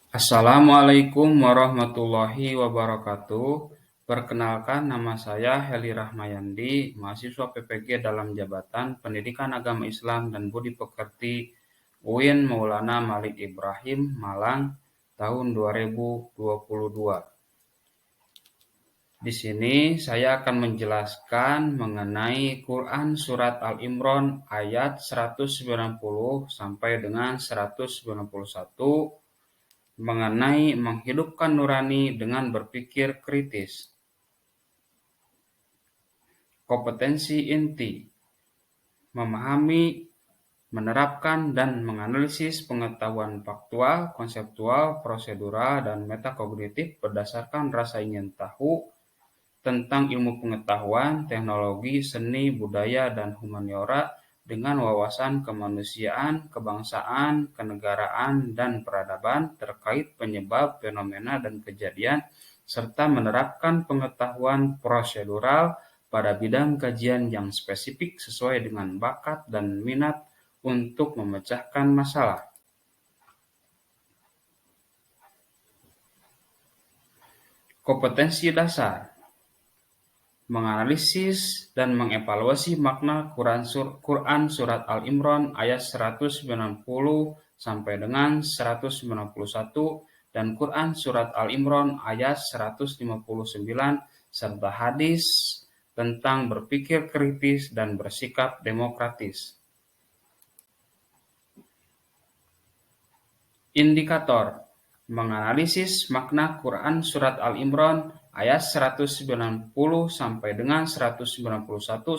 Assalamualaikum warahmatullahi wabarakatuh. Perkenalkan, nama saya Heli Rahmayandi, mahasiswa PPG dalam Jabatan Pendidikan Agama Islam dan Budi Pekerti UIN Maulana Malik Ibrahim, Malang, tahun 2022. Di sini saya akan menjelaskan mengenai Quran Surat Al-Imran ayat 190 sampai dengan 191 mengenai menghidupkan nurani dengan berpikir kritis. Kompetensi inti: memahami, menerapkan, dan menganalisis pengetahuan faktual, konseptual, prosedural, dan metakognitif berdasarkan rasa ingin tahu tentang ilmu pengetahuan, teknologi, seni, budaya, dan humaniora dengan wawasan kemanusiaan, kebangsaan, kenegaraan, dan peradaban terkait penyebab, fenomena, dan kejadian, serta menerapkan pengetahuan prosedural pada bidang kajian yang spesifik sesuai dengan bakat dan minat untuk memecahkan masalah. Kompetensi dasar: menganalisis dan mengevaluasi makna Quran Surat Al-Imran ayat 190 sampai dengan 191 dan Quran Surat Al-Imran ayat 159 serta hadis tentang berpikir kritis dan bersikap demokratis. Indikator: menganalisis makna Quran Surat Al-Imran ayat 190 sampai dengan 191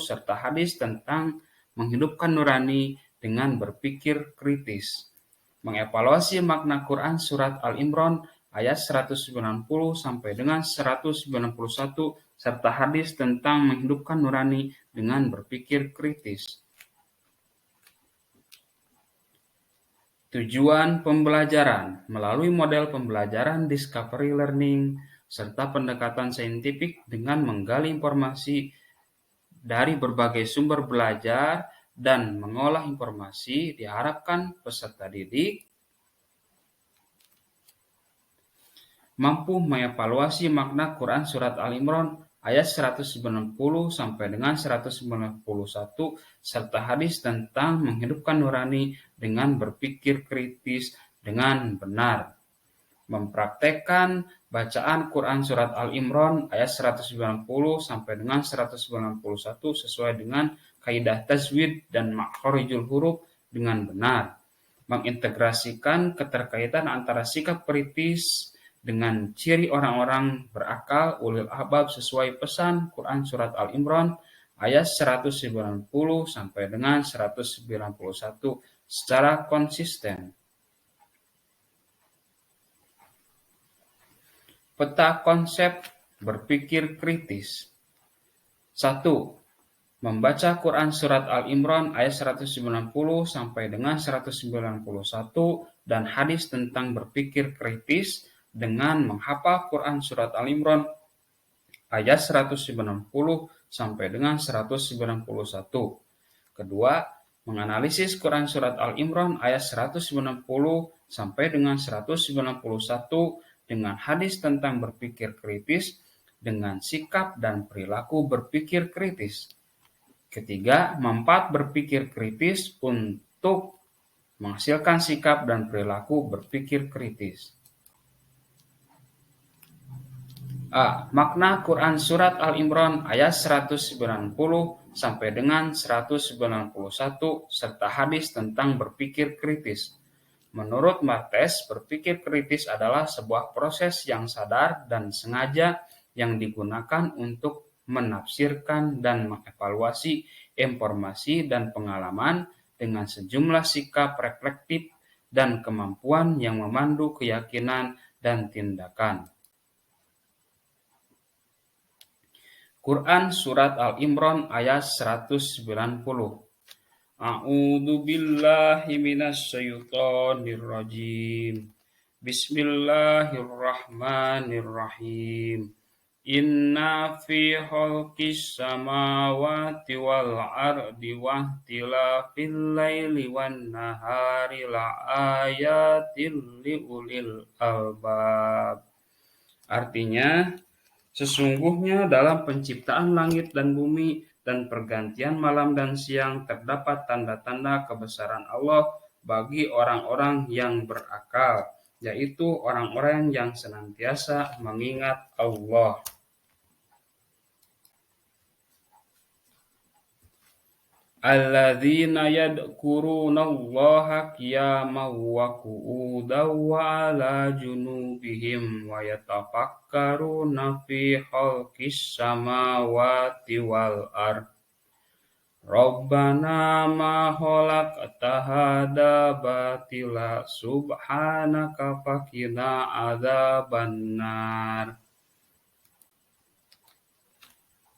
serta hadis tentang menghidupkan nurani dengan berpikir kritis. Mengevaluasi makna Quran Surat Al-Imran ayat 190 sampai dengan 191 serta hadis tentang menghidupkan nurani dengan berpikir kritis. Tujuan pembelajaran: melalui model pembelajaran discovery learning serta pendekatan saintifik dengan menggali informasi dari berbagai sumber belajar dan mengolah informasi, diharapkan peserta didik mampu mengevaluasi makna Quran Surat Al-Imran ayat 190 sampai dengan 191 serta hadis tentang menghidupkan nurani dengan berpikir kritis dengan benar. Mempraktekkan bacaan Quran Surat Al-Imran ayat 190 sampai dengan 191 sesuai dengan kaidah tajwid dan makhorijul huruf dengan benar. Mengintegrasikan keterkaitan antara sikap kritis dengan ciri orang-orang berakal ulil albab sesuai pesan Quran Surat Al-Imran ayat 190 sampai dengan 191 secara konsisten. Peta konsep berpikir kritis. 1. Membaca Quran Surat Al-Imran ayat 190 sampai dengan 191 dan hadis tentang berpikir kritis dengan menghafal Quran Surat Al-Imran ayat 190 sampai dengan 191. Kedua, menganalisis Quran Surat Al-Imran ayat 190 sampai dengan 191 dengan hadis tentang berpikir kritis dengan sikap dan perilaku berpikir kritis. Ketiga, manfaat berpikir kritis untuk menghasilkan sikap dan perilaku berpikir kritis. A. Makna Quran Surat Al-Imran ayat 190 sampai dengan 191 serta hadis tentang berpikir kritis. Menurut Martes, berpikir kritis adalah sebuah proses yang sadar dan sengaja yang digunakan untuk menafsirkan dan mengevaluasi informasi dan pengalaman dengan sejumlah sikap reflektif dan kemampuan yang memandu keyakinan dan tindakan. Quran Surat Al-Imran ayat 190. A'udzu billahi minasyaitonir rajim. Bismillahirrahmanirrahim. Inna fi khalqis samawati wal ardi wahtilafil laili wan nahari laayatil liulil albab. Artinya, sesungguhnya dalam penciptaan langit dan bumi dan pergantian malam dan siang terdapat tanda-tanda kebesaran Allah bagi orang-orang yang berakal, yaitu orang-orang yang senantiasa mengingat Allah. Alladzina yadhkurunallaha qiyaman wa qu'udan wa 'ala junubihim wa yatafakkaruna fi khalqis samawati wal ardh. Rabbana ma khalaqta hadza batila subhanaka faqina adzabannar.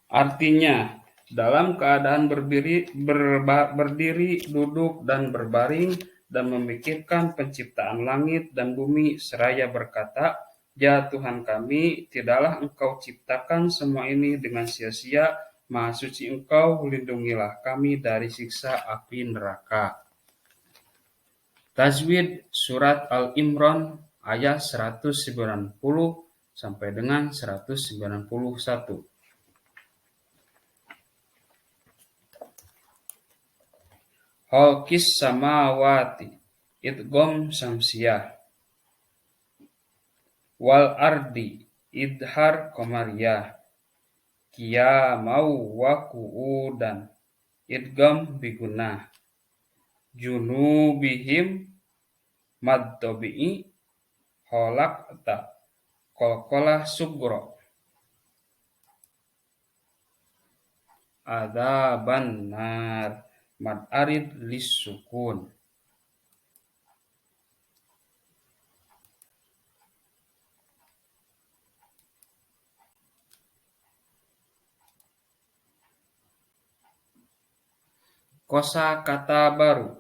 Artinya, dalam keadaan berdiri, duduk, dan berbaring, dan memikirkan penciptaan langit dan bumi, seraya berkata, "Ya Tuhan kami, tidaklah Engkau ciptakan semua ini dengan sia-sia, Maha Suci Engkau, lindungilah kami dari siksa api neraka." Tajwid Surat Al-Imran ayat 190 sampai dengan 191. Khalqis samawati idgham samsiyah wal ardi idhar qamariyah qiyamau wa qu'udan idgham bigunah junubihim mad tabi'i khalaqta qalqalah sugro adzaban nar mad arid lisukun. Kosakata baru.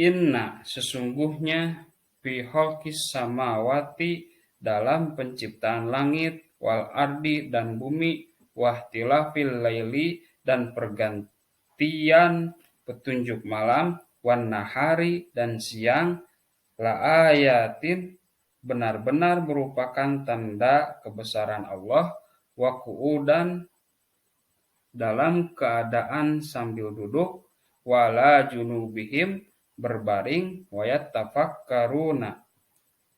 Inna sesungguhnya fi khalqis samawati dalam penciptaan langit wal ardi dan bumi wahtilafil laili dan pergantian petunjuk malam wan nahari dan siang la ayatin benar-benar merupakan tanda kebesaran Allah wa qu'udan dalam keadaan sambil duduk wala junubihim berbaring wayat tafakkaruna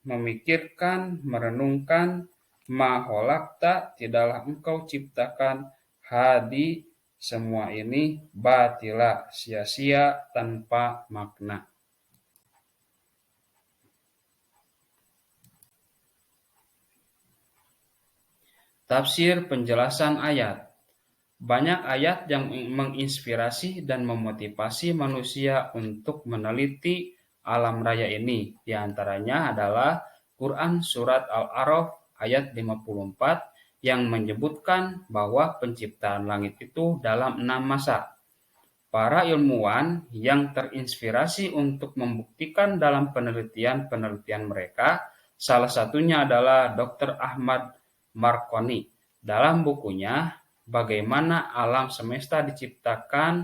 memikirkan merenungkan ma khalaqta tidaklah engkau ciptakan hadi semua ini batila sia-sia tanpa makna. Tafsir penjelasan ayat. Banyak ayat yang menginspirasi dan memotivasi manusia untuk meneliti alam raya ini. Di antaranya adalah Quran Surat Al-A'raf ayat 54 yang menyebutkan bahwa penciptaan langit itu dalam 6 masa. Para ilmuwan yang terinspirasi untuk membuktikan dalam penelitian-penelitian mereka, salah satunya adalah Dr. Ahmad Marconi. Dalam bukunya, Bagaimana Alam Semesta Diciptakan,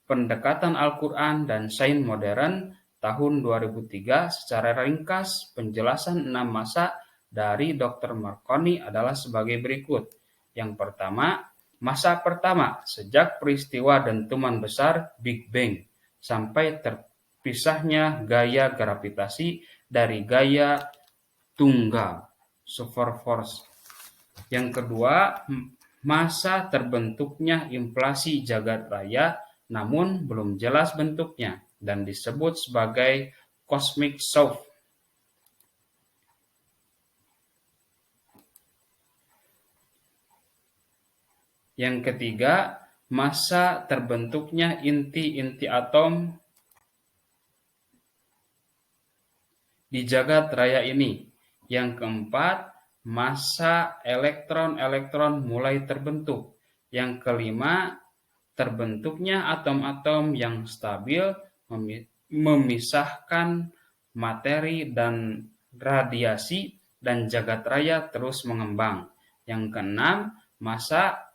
Pendekatan Al-Quran dan Sains Modern, tahun 2003, secara ringkas penjelasan 6 masa dari Dr. Marconi adalah sebagai berikut. Yang pertama, masa pertama sejak peristiwa dentuman besar Big Bang sampai terpisahnya gaya gravitasi dari gaya tunggal Superforce. Yang kedua, masa terbentuknya inflasi jagat raya namun belum jelas bentuknya dan disebut sebagai cosmic shock. Yang ketiga, masa terbentuknya inti-inti atom di jagat raya ini. Yang keempat, masa elektron-elektron mulai terbentuk. Yang kelima, terbentuknya atom-atom yang stabil memisahkan materi dan radiasi dan jagat raya terus mengembang. Yang keenam, masa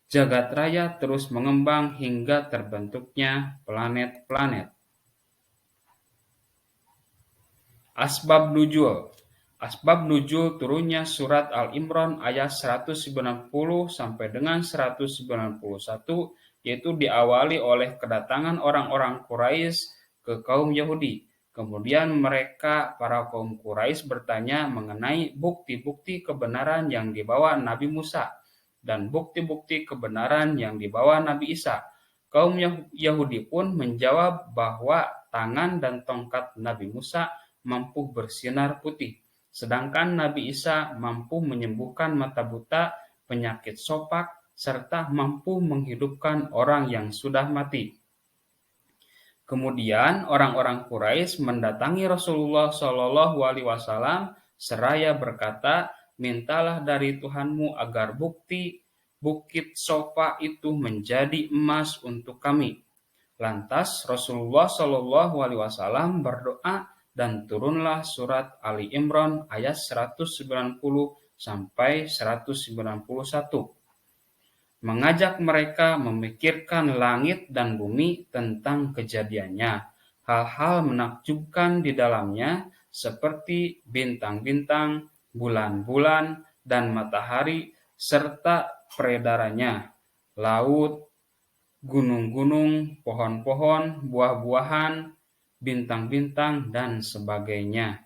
jagat raya terus mengembang hingga terbentuknya planet-planet. Asbab nuzul. Asbab nuzul turunnya surat Al-Imran ayat 190 sampai dengan 191 yaitu diawali oleh kedatangan orang-orang Quraisy ke kaum Yahudi. Kemudian mereka, para kaum Quraisy bertanya mengenai bukti-bukti kebenaran yang dibawa Nabi Musa dan bukti-bukti kebenaran yang dibawa Nabi Isa. Kaum Yahudi pun menjawab bahwa tangan dan tongkat Nabi Musa mampu bersinar putih, sedangkan Nabi Isa mampu menyembuhkan mata buta, penyakit sopak, serta mampu menghidupkan orang yang sudah mati. Kemudian orang-orang Quraisy mendatangi Rasulullah Shallallahu Alaihi Wasallam seraya berkata, mintalah dari Tuhanmu agar bukit Sofa itu menjadi emas untuk kami. Lantas Rasulullah Shallallahu Alaihi Wasallam berdoa dan turunlah surat Ali Imran ayat 190 sampai 191. Mengajak mereka memikirkan langit dan bumi tentang kejadiannya. Hal-hal menakjubkan di dalamnya seperti bintang-bintang, bulan-bulan, dan matahari serta peredarannya, laut, gunung-gunung, pohon-pohon, buah-buahan, bintang-bintang, dan sebagainya.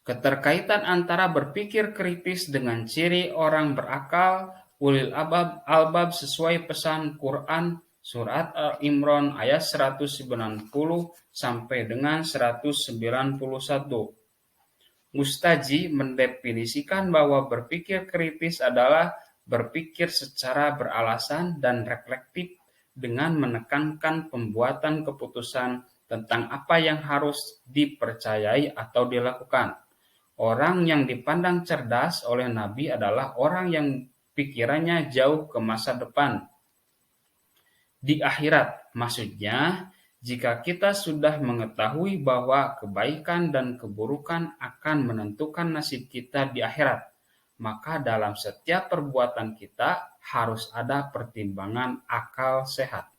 Keterkaitan antara berpikir kritis dengan ciri orang berakal, ulil albab sesuai pesan Quran surat Al-Imran ayat 190 sampai dengan 191. Mustaji mendefinisikan bahwa berpikir kritis adalah berpikir secara beralasan dan reflektif dengan menekankan pembuatan keputusan tentang apa yang harus dipercayai atau dilakukan. Orang yang dipandang cerdas oleh Nabi adalah orang yang pikirannya jauh ke masa depan. Di akhirat, maksudnya, jika kita sudah mengetahui bahwa kebaikan dan keburukan akan menentukan nasib kita di akhirat, maka dalam setiap perbuatan kita harus ada pertimbangan akal sehat.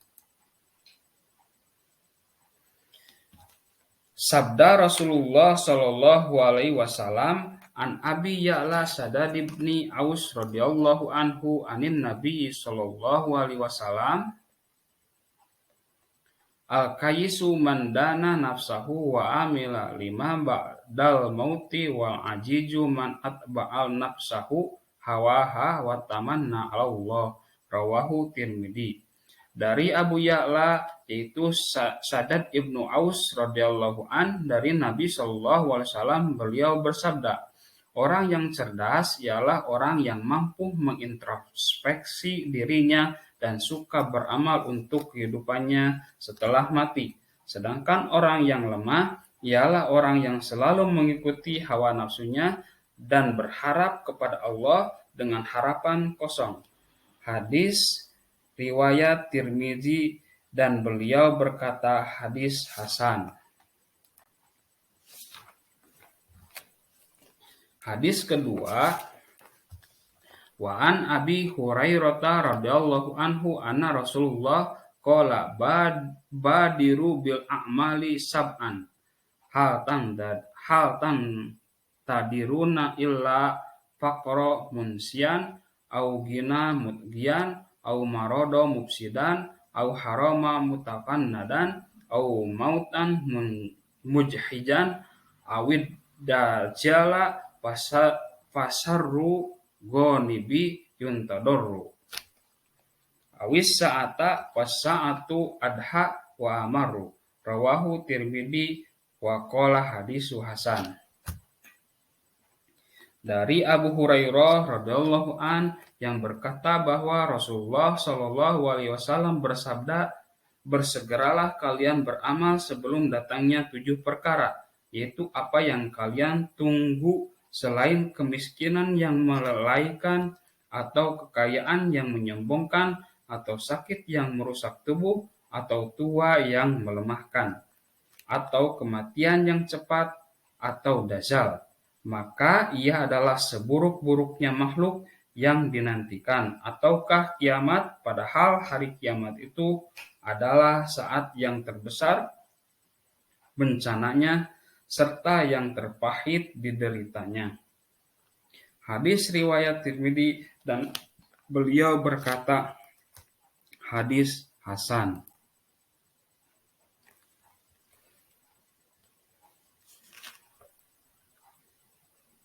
Sabda Rasulullah Shallallahu Alaihi Wasallam an Abi Ya'la Shaddad ibni Aus radhiyallahu anhu anin Nabi Shallallahu Alaihi Wasallam al-kayisu man dana nafsahu wa amila lima ba'dal mauti wal ajiju man atba'al nafsahu hawaha wa tamanna Allah rawahu Tirmidzi. Dari Abu Ya'la yaitu Shaddad ibnu Aus radhiyallahu an dari Nabi Shallallahu Alaihi Wasallam, beliau bersabda, orang yang cerdas ialah orang yang mampu mengintrospeksi dirinya dan suka beramal untuk kehidupannya setelah mati. Sedangkan orang yang lemah ialah orang yang selalu mengikuti hawa nafsunya dan berharap kepada Allah dengan harapan kosong. Hadis riwayat Tirmidzi dan beliau berkata hadis hasan. Hadis kedua, wa an Abi Hurairah radhiyallahu anhu anna Rasulullah qala badiru bil a'mali sab'an hal tadiruna illa faqra munsian au gina mutgian au marodo mufsidan au harama mutafannadan au mautan mujhijan awid dajala fasarru ghonibi yuntadorru awis sa'ata wasa'atu adha wa amaru rawahu Tirmidzi wa qala hadisu hasan. Dari Abu Hurairah radhiyallahu an yang berkata bahwa Rasulullah Shallallahu Alaihi Wasallam bersabda, bersegeralah kalian beramal sebelum datangnya 7 perkara, yaitu apa yang kalian tunggu selain kemiskinan yang melelaikan, atau kekayaan yang menyombongkan, atau sakit yang merusak tubuh, atau tua yang melemahkan, atau kematian yang cepat, atau dajjal, maka ia adalah seburuk-buruknya makhluk yang dinantikan. Ataukah kiamat, padahal hari kiamat itu adalah saat yang terbesar bencananya serta yang terpahit dideritanya. Hadis riwayat Tirmidzi dan beliau berkata hadis hasan.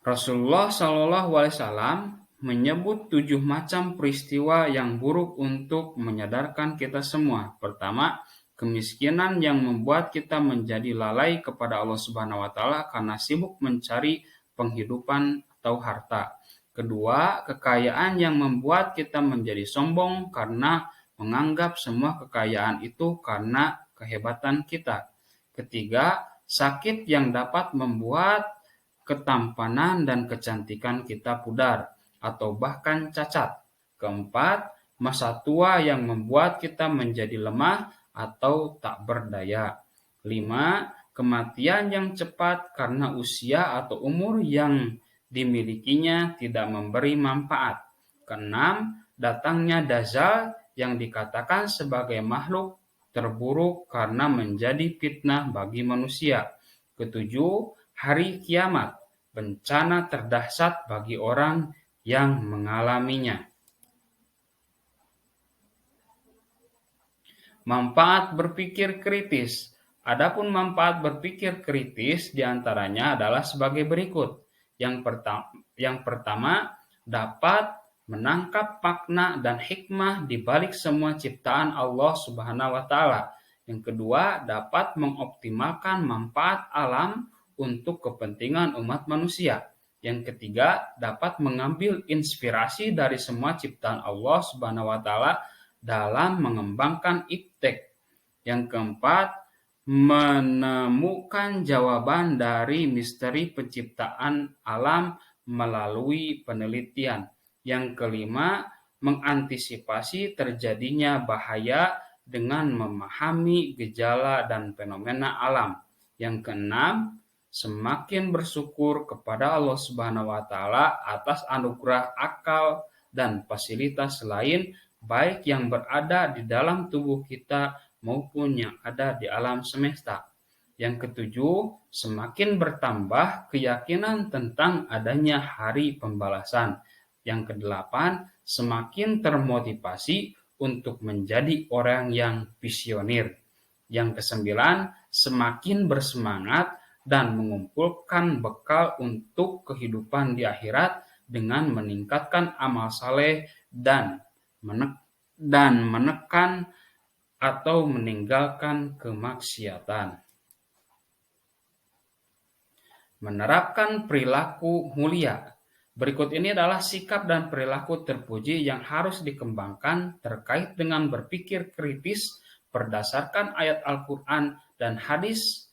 Rasulullah Shallallahu Alaihi Wasallam menyebut 7 macam peristiwa yang buruk untuk menyadarkan kita semua. Pertama, kemiskinan yang membuat kita menjadi lalai kepada Allah Subhanahu wa taala karena sibuk mencari penghidupan atau harta. Kedua, kekayaan yang membuat kita menjadi sombong karena menganggap semua kekayaan itu karena kehebatan kita. Ketiga, sakit yang dapat membuat ketampanan dan kecantikan kita pudar atau bahkan cacat. Keempat, masa tua yang membuat kita menjadi lemah atau tak berdaya. 5. Kematian yang cepat karena usia atau umur yang dimilikinya tidak memberi manfaat. Keenam, datangnya dajjal yang dikatakan sebagai makhluk terburuk karena menjadi fitnah bagi manusia. Ketujuh, hari kiamat, bencana terdahsyat bagi orang yang mengalaminya. Manfaat berpikir kritis. Adapun manfaat berpikir kritis diantaranya adalah sebagai berikut. Yang pertama, dapat menangkap makna dan hikmah di balik semua ciptaan Allah Subhanahu wa taala. Yang kedua, dapat mengoptimalkan manfaat alam untuk kepentingan umat manusia. Yang ketiga, dapat mengambil inspirasi dari semua ciptaan Allah Subhanahu wa taala dalam mengembangkan iptek. Yang keempat, menemukan jawaban dari misteri penciptaan alam melalui penelitian. Yang kelima, mengantisipasi terjadinya bahaya dengan memahami gejala dan fenomena alam. Yang keenam, semakin bersyukur kepada Allah Subhanahu wa taala atas anugerah akal dan fasilitas lain baik yang berada di dalam tubuh kita maupun yang ada di alam semesta. Yang ketujuh, semakin bertambah keyakinan tentang adanya hari pembalasan. Yang kedelapan, semakin termotivasi untuk menjadi orang yang visioner. Yang kesembilan, semakin bersemangat dan mengumpulkan bekal untuk kehidupan di akhirat dengan meningkatkan amal saleh dan menekan atau meninggalkan kemaksiatan. Menerapkan perilaku mulia. Berikut ini adalah sikap dan perilaku terpuji yang harus dikembangkan terkait dengan berpikir kritis berdasarkan ayat Al-Quran dan hadis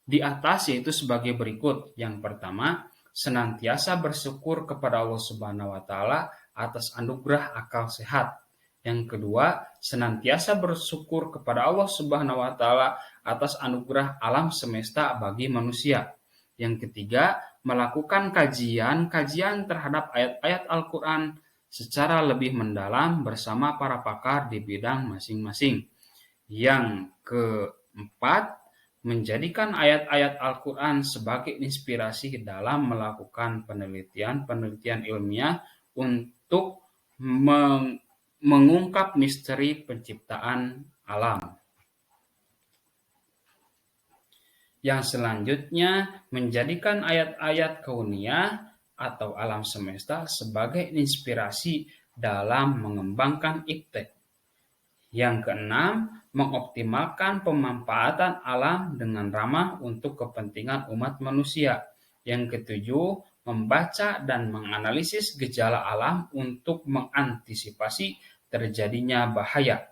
di atas, yaitu sebagai berikut. Yang pertama, senantiasa bersyukur kepada Allah Subhanahu wa taala atas anugerah akal sehat. Yang kedua, senantiasa bersyukur kepada Allah Subhanahu wa taala atas anugerah alam semesta bagi manusia. Yang ketiga, melakukan kajian terhadap ayat-ayat Al-Quran secara lebih mendalam bersama para pakar di bidang masing-masing. Yang keempat, menjadikan ayat-ayat Al-Quran sebagai inspirasi dalam melakukan penelitian ilmiah untuk mengungkap misteri penciptaan alam. Yang selanjutnya, menjadikan ayat-ayat kauniyah atau alam semesta sebagai inspirasi dalam mengembangkan iptek. Yang keenam, mengoptimalkan pemanfaatan alam dengan ramah untuk kepentingan umat manusia. Yang ketujuh, membaca dan menganalisis gejala alam untuk mengantisipasi terjadinya bahaya.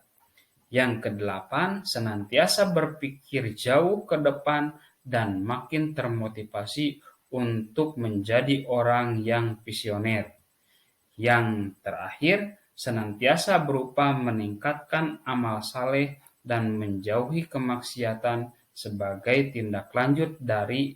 Yang kedelapan, senantiasa berpikir jauh ke depan dan makin termotivasi untuk menjadi orang yang visioner. Yang terakhir, senantiasa berupa meningkatkan amal saleh dan menjauhi kemaksiatan sebagai tindak lanjut dari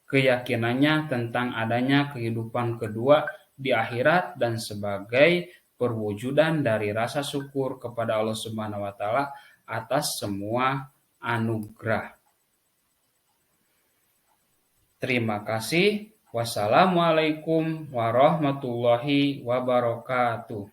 keyakinannya tentang adanya kehidupan kedua di akhirat dan sebagai perwujudan dari rasa syukur kepada Allah Subhanahu wa taala atas semua anugerah. Terima kasih. Wassalamualaikum warahmatullahi wabarakatuh.